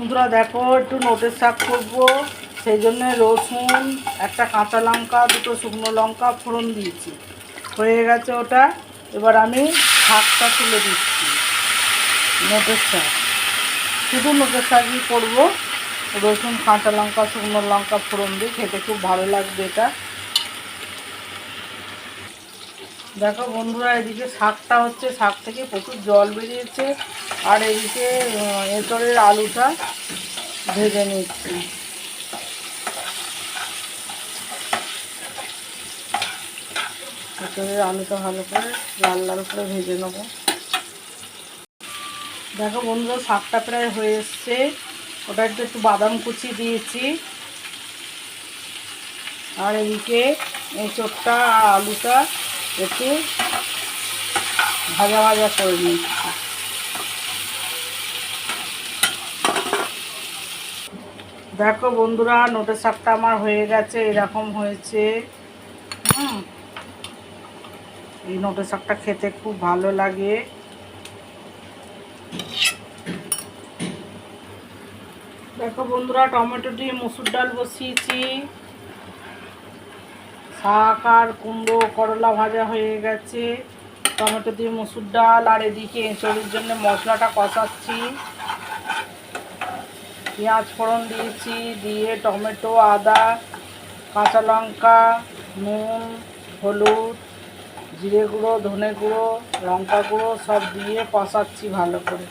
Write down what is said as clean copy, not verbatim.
বন্ধুরা দেখো, একটু নোটের শাক করবো, সেই জন্য রসুন, একটা কাঁচা লঙ্কা, দুটো শুকনো লঙ্কা ফোড়ন দিয়েছি। হয়ে গেছে ওটা। এবার আমি শাকটা তুলে দিচ্ছি। নোটের শাক, শুধু নোটের শাকই করবো। রসুন, কাঁচা লঙ্কা, শুকনো লঙ্কা ফোড়ন দিয়ে খেতে খুব ভালো লাগবে এটা। দেখো বন্ধুরা, এদিকে শাকটা হচ্ছে, শাক থেকে প্রচুর জল বেরিয়েছে। আর এদিকে এঁচড়ের আলুটা ভেজে নিচ্ছি। এঁচড়ের আলুটা ভালো করে লাল লাল করে ভেজে নেব। দেখো বন্ধুরা, শাকটা প্রায় হয়ে এসছে। ওটা একটু বাদাম কুচি দিয়েছি। আর এদিকে এঁচড়টা আর আলুটা একটু ভাজা ভাজা করে নিচ্ছি। দেখো বন্ধুরা, নোটের শাকটা আমার হয়ে গেছে, এরকম হয়েছে। এই নোটের শাকটা খেতে খুব ভালো লাগে। দেখো বন্ধুরা, টমেটো দিয়ে মসুর ডাল বসিয়েছি। শাক আর কুমড়ো করলা ভাজা হয়ে গেছে। টমেটো দিয়ে মসুর ডাল, আর এদিকে এঁচড়ের জন্য মশলাটা কষাচ্ছি। পেঁয়াজ ফোড়ন দিয়েছি, দিয়ে টমেটো, আদা, কাঁচা লঙ্কা, নুন, হলুদ, জিরে গুঁড়ো, ধনে গুঁড়ো, লঙ্কা গুঁড়ো সব দিয়ে কষাচ্ছি ভালো করে।